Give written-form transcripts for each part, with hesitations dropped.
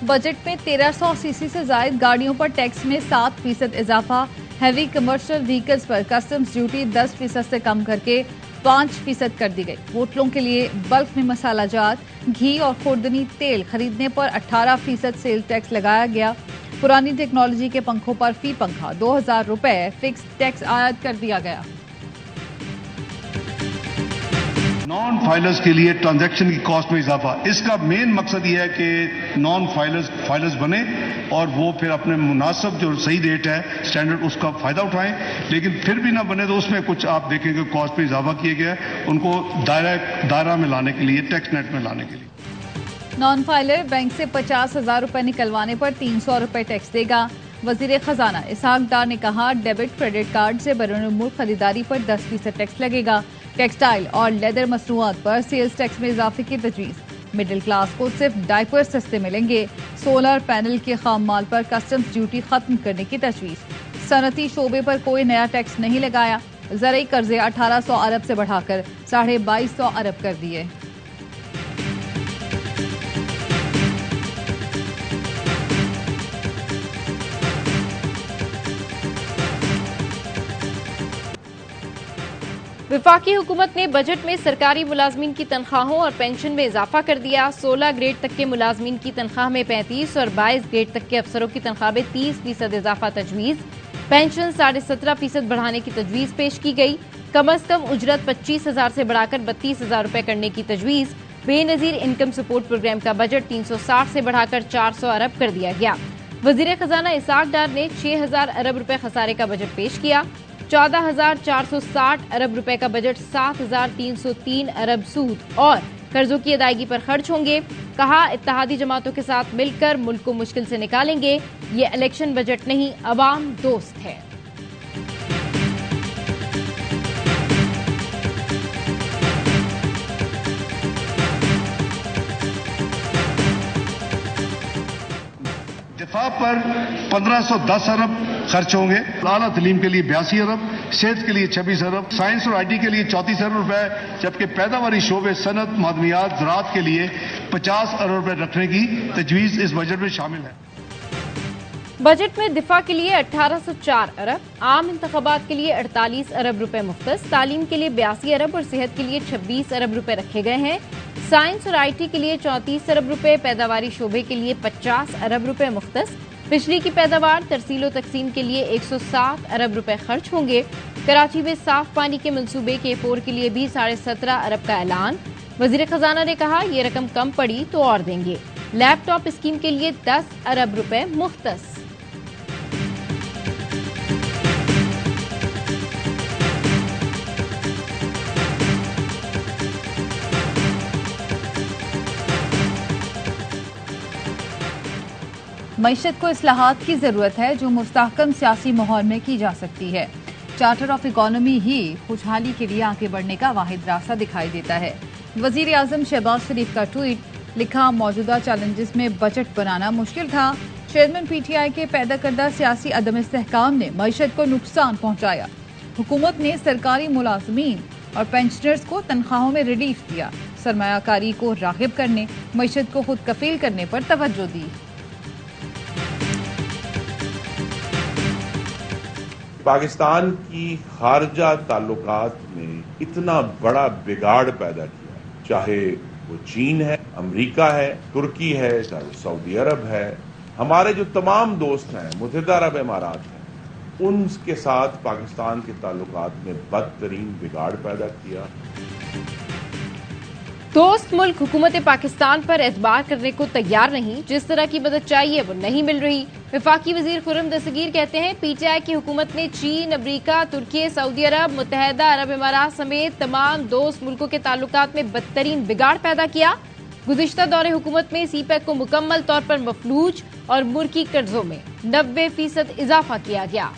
Budget में 1300 CC से जायद गाड़ियों पर टैक्स में 7% इजाफा। हैवी कमर्शियल व्हीकल्स पर कस्टम्स ड्यूटी 10% से कम करके 5% कर दी गई। होटलों के लिए बल्क में मसाला जात, घी और खुर्दनी तेल खरीदने पर 18% सेल टैक्स लगाया गया। पुरानी टेक्नोलॉजी के पंखों पर फी पंखा 2000 रुपए फिक्स टैक्स आयद कर दिया गया। नॉन फाइलर्स के लिए ट्रांजैक्शन की कॉस्ट में इजाफा, इसका मेन मकसद यह है कि नॉन फाइलर्स बने और वो फिर अपने मुनासिब जो सही रेट है स्टैंडर्ड उसका फायदा उठाएं। लेकिन फिर भी ना बने तो उसमें कुछ आप देखेंगे कॉस्ट में इजाफा किया गया है उनको दायरा में लाने के लिए, टैक्स नेट में लाने के लिए। नॉन फाइलर बैंक से 50,000 रुपए निकलवाने पर 300 रुपए टैक्स देगा। वजीर खजाना इसहाक डार ने कहा, डेबिट क्रेडिट कार्ड से बैरून मुल्क खरीदारी पर 10% टैक्स लगेगा। टेक्सटाइल और लेदर मसनूआत पर सेल्स टैक्स में इजाफे की तजवीज़। मिडिल क्लास को सिर्फ डायपर सस्ते मिलेंगे। सोलर पैनल के खाम माल पर कस्टम्स ड्यूटी खत्म करने की तजवीज़। सनती शोबे पर कोई नया टैक्स नहीं लगाया। ज़रई कर्जे 1800 अरब से बढ़ाकर 2250 अरब कर दिए। वफाकी हुकूमत ने बजट में सरकारी मुलाजमीन की तनख्वाहों और पेंशन में इजाफा कर दिया। 16 ग्रेड तक के मुलाजमीन की तनख्वाह में 35 और 22 ग्रेड तक के अफसरों की तनख्वाह में 30% इजाफा तजवीज़। पेंशन 17.5% बढ़ाने की तजवीज़ पेश की गई। कम अज कम उजरत 25,000 से बढ़ाकर 32,000 रुपए करने की तजवीज़। बेनजीर इनकम सपोर्ट प्रोग्राम का बजट 360 से बढ़ाकर 400 अरब कर दिया गया। वजीर खजाना इसहाक डार ने 6,000 अरब रुपए खसारे का बजट पेश किया। 14,460 अरब रुपए का बजट 7,303 अरब सूद और कर्जों की अदायगी पर खर्च होंगे। कहा, इत्तेहादी जमातों के साथ मिलकर मुल्क को मुश्किल से निकालेंगे। ये इलेक्शन बजट नहीं, अवाम दोस्त है। दिफा पर 1510 अरब खर्च होंगे। आला तलीम के लिए 82 अरब, सेहत के लिए 26 अरब, साइंस और IT के लिए 34 अरब रुपए, जबकि पैदावारी शोबे सनत, मादनियात, ज़राअत के लिए 50 अरब रुपए रखने की तजवीज़ इस बजट में शामिल है। बजट में दिफा के लिए 1804 अरब, आम इंतखाबात के लिए 48 अरब रुपए मुख्तस, तालीम के लिए 82 अरब और सेहत के लिए 26 अरब रुपए रखे गए हैं। साइंस और IT के लिए 34 अरब रुपए, पैदावारी शोबे के लिए 50 अरब रुपए मुख्तस, बिजली की पैदावार, तरसील तकसीम के लिए 107 अरब रुपए खर्च होंगे। कराची में साफ पानी के मंसूबे K4 के लिए भी 17.5 अरब का ऐलान। वजीर खजाना ने कहा, ये रकम कम पड़ी तो और देंगे। लैपटॉप स्कीम के लिए 10 अरब रुपए मुख्तस। मईशत को इस्लाहात की जरूरत है जो मुस्तहकम सियासी माहौल में की जा सकती है। चार्टर ऑफ इकोनॉमी ही खुशहाली के लिए आगे बढ़ने का वाहिद रास्ता दिखाई देता है। वजीर आजम शहबाज शरीफ का ट्वीट, लिखा, मौजूदा चैलेंजेस में बजट बनाना मुश्किल था। चेयरमैन PTI के पैदा करदा सियासी अदम इस्तेहकाम ने मईशत को नुकसान पहुंचाया। हुकूमत ने सरकारी मुलाजमीन और पेंशनर्स को तनख्वाहों में रिलीफ दिया। सरमायाकारी को रागिब करने, मईशत को खुद कफील करने पर तवज्जो दी। पाकिस्तान की खारजा ताल्लुकात में इतना बड़ा बिगाड़ पैदा किया, चाहे वो चीन है, अमेरिका है, तुर्की है, चाहे सऊदी अरब है, हमारे जो तमाम दोस्त हैं, मुत्तहिदा अरब इमारात हैं, उनके साथ पाकिस्तान के ताल्लुकात में बदतरीन बिगाड़ पैदा किया। दोस्त मुल्क हुकूमत पाकिस्तान पर एतबार करने को तैयार नहीं। जिस तरह की मदद चाहिए वो नहीं मिल रही। वफाकी वजीर खुर्रम दस्तगीर कहते हैं, PTI की हुकूमत ने चीन, अमरीका, तुर्की, सऊदी अरब, मुत्तहिदा अरब इमारात समेत तमाम दोस्त मुल्कों के ताल्लुकात में बदतरीन बिगाड़ पैदा किया। गुज़िश्ता दौरे हुकूमत में CPEC को मुकम्मल तौर पर मफलूज और मुल्की कर्जों में 90% इजाफा किया गया।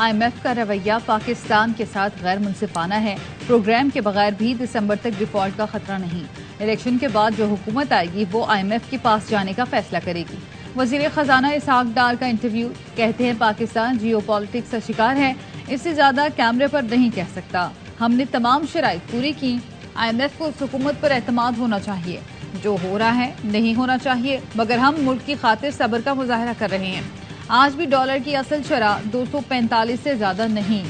IMF का रवैया पाकिस्तान के साथ गैर मुनसिफाना है। प्रोग्राम के बगैर भी दिसंबर तक डिफॉल्ट का खतरा नहीं। इलेक्शन के बाद जो हुकूमत आएगी वो IMF के पास जाने का फैसला करेगी। वजीर खजाना इसहाक डार का इंटरव्यू, कहते हैं, पाकिस्तान जियोपॉलिटिक्स का शिकार है, इससे ज्यादा कैमरे पर नहीं कह सकता। हमने तमाम शराइत पूरी की। IMF को उस हुकूमत पर एतमाद होना चाहिए। जो हो रहा है नहीं होना चाहिए, मगर हम मुल्क की खातिर सब्र का मुजाहरा कर रहे हैं। आज भी डॉलर की असल शरह 245 से ज्यादा नहीं।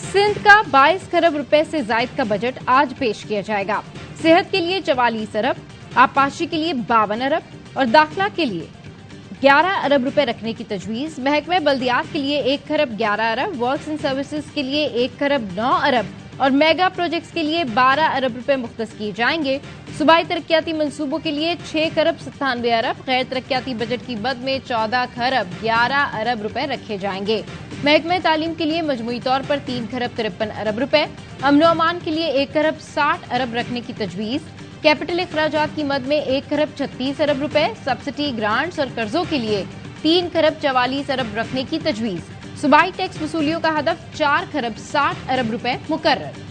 सिंध का 22 खरब रुपए से जायद का बजट आज पेश किया जाएगा। सेहत के लिए 44 अरब, आपाशी के लिए 52 अरब और दाखिला के लिए 11 अरब रुपए रखने की तजवीज। महकमे बल्दियात के लिए 1 खरब 11 अरब, वर्क्स एंड सर्विसेज के लिए 1 खरब 9 अरब और मेगा प्रोजेक्ट्स के लिए 12 अरब रुपए मुख्तस किए जाएंगे। सूबाई तरक्याती मंसूबों के लिए 6 खरब 97 अरब, गैर तरक्याती बजट की मद में 14 खरब 11 अरब रुपए रखे जाएंगे। महकमे तालीम के लिए मजमूई तौर पर 3 खरब 53 अरब रुपए, अमन अमान के लिए 1 खरब 60 अरब रखने की तजवीज। कैपिटल अखराजात की मद में 1 खरब 36 अरब रुपए, सब्सिडी ग्रांट्स और कर्जों के लिए 3 खरब 44 अरब रखने की तजवीज। सूबाई टैक्स वसूलियों का हदफ 4 खरब 60 अरब रुपए मुकर्रर।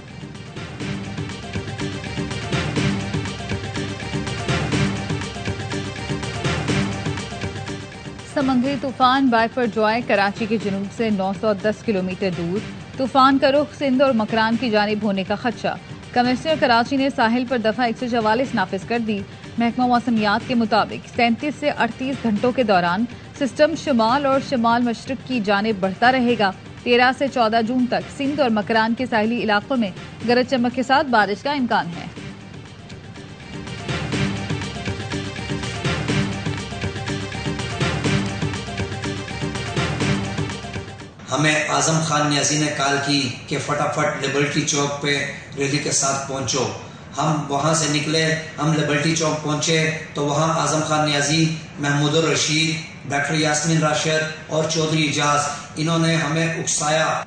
समंदरी तूफान बायफरजॉय कराची के जनूब से 910 किलोमीटर दूर। तूफान का रुख सिंध और मकरान की जानिब होने का खदशा। कमिश्नर कराची ने साहिल पर दफा 144 नाफिज कर दी। महकमा मौसमियात के मुताबिक 37 से 38 घंटों के दौरान सिस्टम शुमाल और शुमाल मशरक की जानिब बढ़ता रहेगा। 13 से 14 जून तक सिंध और मकरान के साहिली इलाकों में गरज चमक के साथ बारिश का इम्कान है। हमें आजम खान न्याजी ने कॉल की कि फटाफट लिबर्टी चौक पे रैली के साथ पहुंचो। हम वहां से निकले, हम लिबर्टी चौक पहुंचे तो वहां आजम खान न्याजी, महमूद रशीद, डॉक्टर यास्मीन राशिद और चौधरी इजाज, इन्होंने हमें उकसाया।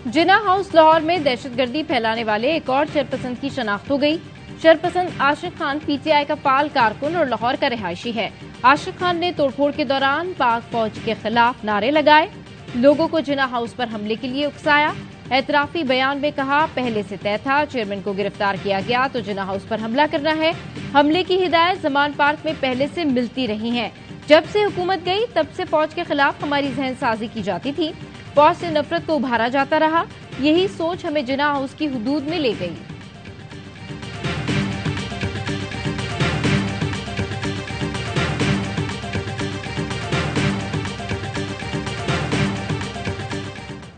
जिन्ना हाउस लाहौर में दहशतगर्दी फैलाने वाले एक और शरपसंद की शनाख्त हो गई। शरपसंद आशिक खान PTI का फाल कारकुन और लाहौर का रिहायशी है। आशिक खान ने तोड़फोड़ के दौरान पाक फौज के खिलाफ नारे लगाए, लोगों को जिन्ना हाउस पर हमले के लिए उकसाया। एतराफी बयान में कहा, पहले से तय था, चेयरमैन को गिरफ्तार किया गया तो जिन्ना हाउस पर हमला करना है। हमले की हिदायत जमान पार्क में पहले से मिलती रही है। जब से हुकूमत गई तब से फौज के खिलाफ हमारी जहन साजी की जाती थी, फौज से नफरत को उभारा जाता रहा। यही सोच हमें जिन्ना हाउस की हुदूद में ले गई।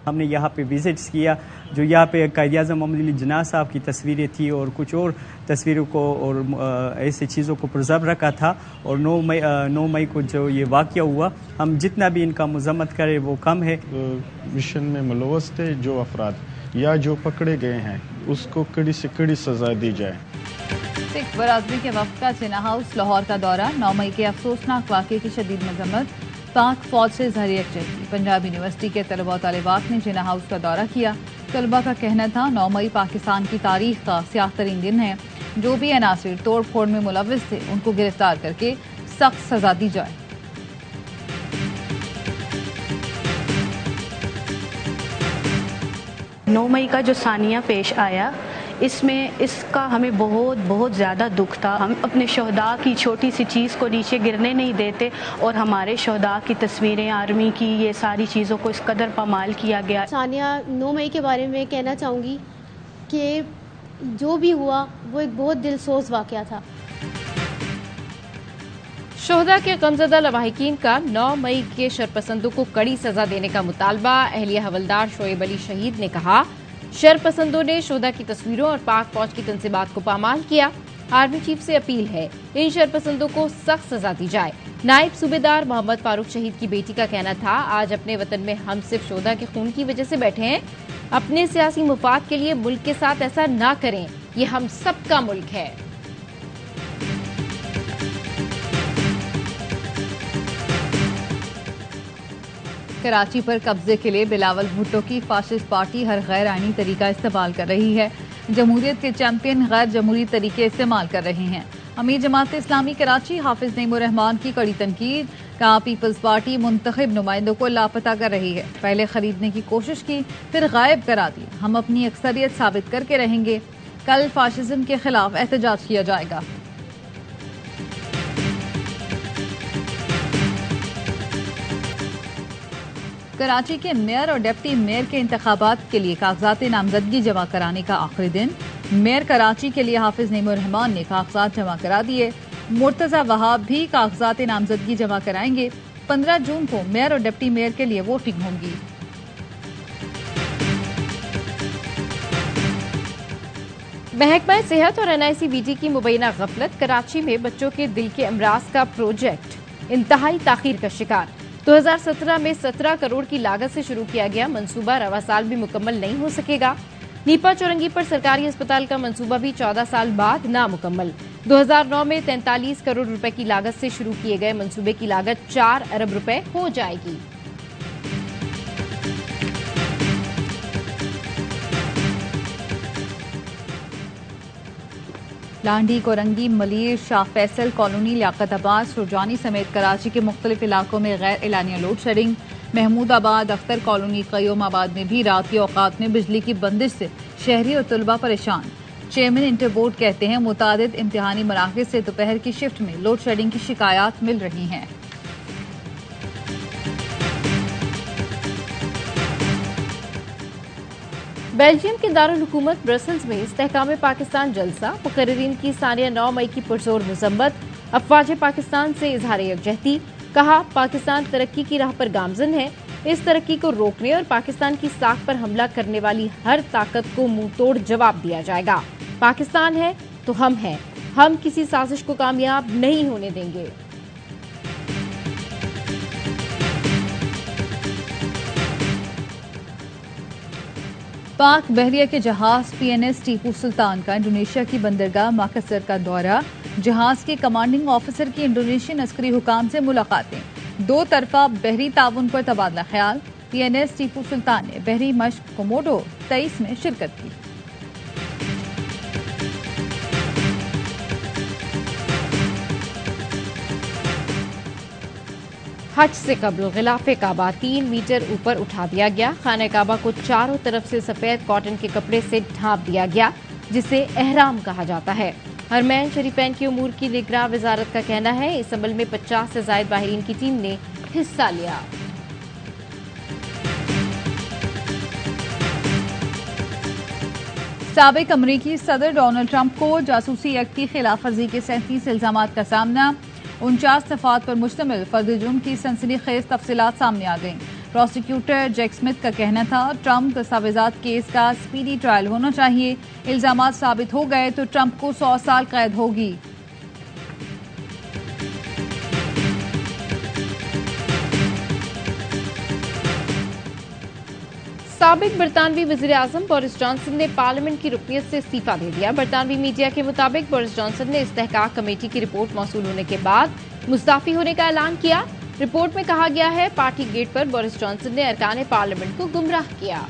हमने यहाँ पे विजिट्स किया, जो यहाँ पे कायद-ए-आज़म मोहम्मद अली जिन्ना साहब की तस्वीरें थी और कुछ और तस्वीरों को और ऐसी चीज़ों को प्रिजर्व रखा था। और 9 मई को जो ये वाक़या हुआ, हम जितना भी इनका मज़म्मत करें वो कम है। मिशन में मुलव्वस थे जो अफराद या जो पकड़े गए हैं, उसको कड़ी से कड़ी सज़ा दी जाए। सिख बरादरी के वफ़द का जिन्ना हाउस लाहौर का दौरा। 9 मई के अफसोसनाक वाक़े की शदीद मजम्मत। पाक फौज से ज़हरी यकजहती। पंजाब यूनिवर्सिटी के तलबा और तालिबात ने जिन्ना हाउस का दौरा किया। तलबा का कहना था, 9 मई पाकिस्तान की तारीख का स्याह तरीन दिन है। जो भी अनासिर तोड़ फोड़ में मुलव्विस थे उनको गिरफ्तार करके सख्त सजा दी जाए। नौ मई का जो सानिया पेश आया, इसका हमें बहुत ज़्यादा दुख था। हम अपने शहदा की छोटी सी चीज़ को नीचे गिरने नहीं देते और हमारे शहदा की तस्वीरें, आर्मी की, ये सारी चीज़ों को इस कदर पामाल किया गया। सानिया 9 मई के बारे में कहना चाहूँगी कि जो भी हुआ वो एक बहुत दिलसोज वाक़या था। शोहदा के गमज़दा लवाहिकीन का 9 मई के शरपसंदों को कड़ी सजा देने का मुतालबा। अहलिया हवलदार शोएब अली शहीद ने कहा, शरपसंदों ने शोहदा की तस्वीरों और पाक फौज की तंसीबात को पामाल किया। आर्मी चीफ से अपील है, इन शरपसंदों को सख्त सजा दी जाए। नायब सूबेदार मोहम्मद फारूक शहीद की बेटी का कहना था, आज अपने वतन में हम सिर्फ शोहदा के खून की वजह से बैठे हैं। अपने सियासी मुफाद के लिए मुल्क के साथ ऐसा ना करें, ये हम सबका मुल्क है। कराची पर कब्जे के लिए बिलावल भुट्टो की फाशिस्ट पार्टी हर गैर आईनी तरीका इस्तेमाल कर रही है। जमहूरियत के चैंपियन गैर जमहूरी तरीके इस्तेमाल कर रहे हैं। अमीर जमात इस्लामी कराची हाफिज नईमुर रहमान की कड़ी तनकीद। कहा, पीपल्स पार्टी मुंतखब नुमाइंदों को लापता कर रही है। पहले खरीदने की कोशिश की, फिर गायब करा दी। हम अपनी अक्सरियत साबित करके रहेंगे। कल फाशिज्म के खिलाफ एहतजाज किया जाएगा। कराची के मेयर और डिप्टी मेयर के इंतखाबात के लिए कागजात नामजदगी जमा कराने का आखिरी दिन। मेयर कराची के लिए हाफिज नईमुर रहमान ने कागजात जमा करा दिए। मुर्तजा वहाब भी कागजात नामजदगी जमा कराएंगे। 15 जून को मेयर और डिप्टी मेयर के लिए वोटिंग होगी। महकमा सेहत और NICVT की मुबैना गफलत, कराची में बच्चों के दिल के अमराज का प्रोजेक्ट इंतहाई ताखीर का शिकार। 2017 में 17 करोड़ की लागत से शुरू किया गया मंसूबा रवा साल भी मुकम्मल नहीं हो सकेगा। नीपा चौरंगी पर सरकारी अस्पताल का मंसूबा भी 14 साल बाद नामुकम्मल। 2009 में 43 करोड़ रुपए की लागत से शुरू किए गए मंसूबे की लागत 4 अरब रुपए हो जाएगी। लांडी, कोरंगी, मलीर, शाह फैसल कॉलोनी, लियाकताबाद, सुरजानी समेत कराची के मुख्तलिफ इलाकों में गैर एलानिया load shedding. Mahmoodabad, Akhtar colony, Qayyumabad में भी रात के औकात में बिजली की बंदिश से शहरी और तलबा परेशान। चेयरमैन इंटर बोर्ड कहते हैं मुतादिद इम्तिहानी मराकज़ से दोपहर की शिफ्ट में लोड शेडिंग की शिकायत मिल रही हैं। बेल्जियम के दारुल हुकूमत ब्रसल्स में इस्तेहकाम पाकिस्तान जलसा, मुकर्रिरीन की सानिया 9 मई की पुरजोर मजम्मत। अफवाज पाकिस्तान से इजहार यकजहती, कहा पाकिस्तान तरक्की की राह पर गामजन है। इस तरक्की को रोकने और पाकिस्तान की साख पर हमला करने वाली हर ताकत को मुंह तोड़ जवाब दिया जाएगा। पाकिस्तान है तो हम हैं, हम किसी साजिश को कामयाब नहीं होने देंगे। पाक बहरिया के जहाज PNS टीपू सुल्तान का इंडोनेशिया की बंदरगाह माकसर का दौरा। जहाज के कमांडिंग ऑफिसर की इंडोनेशियन अस्करी हुकाम से मुलाकातें। 2 तरफा बहरी ताउन पर तबादला ख्याल। PNS टीपू सुल्तान ने बहरी मश्क कोमोडो 23 में शिरकत की। हज से कबल गिलाफे काबा 3 मीटर ऊपर उठा दिया गया। खाने काबा को चारों तरफ से सफेद कॉटन के कपड़े से ढांप दिया गया, जिसे एहराम कहा जाता है। हरमैन शरीफैन की उमूर की निगरां वजारत का कहना है इस अमल में 50 से ज्यादा माहिरीन की टीम ने हिस्सा लिया। साबिक अमरीकी सदर डोनाल्ड ट्रंप को जासूसी एक्ट की खिलाफ वर्जी के 37 इल्जामात का सामना। 49 दफात पर मुश्तमिल फर्द जुर्म की सनसनीखेज तफसीलात सामने आ गईं। प्रोसिक्यूटर जैक स्मिथ का कहना था ट्रंप दस्तावेजात केस का स्पीडी ट्रायल होना चाहिए। इल्जामात साबित हो गए तो ट्रंप को 100 साल कैद होगी। साबिक बरतानवी वजीर आजम बोरिस जॉनसन ने पार्लियामेंट की रुकनियत से इस्तीफा दे दिया। बरतानवी मीडिया के मुताबिक बोरिस जॉनसन ने इस्तेहकाक कमेटी की रिपोर्ट मौसूल होने के बाद मुस्ताफी होने का ऐलान किया। रिपोर्ट में कहा गया है पार्टी गेट पर बोरिस जॉनसन ने अरकान पार्लियामेंट को गुमराह किया।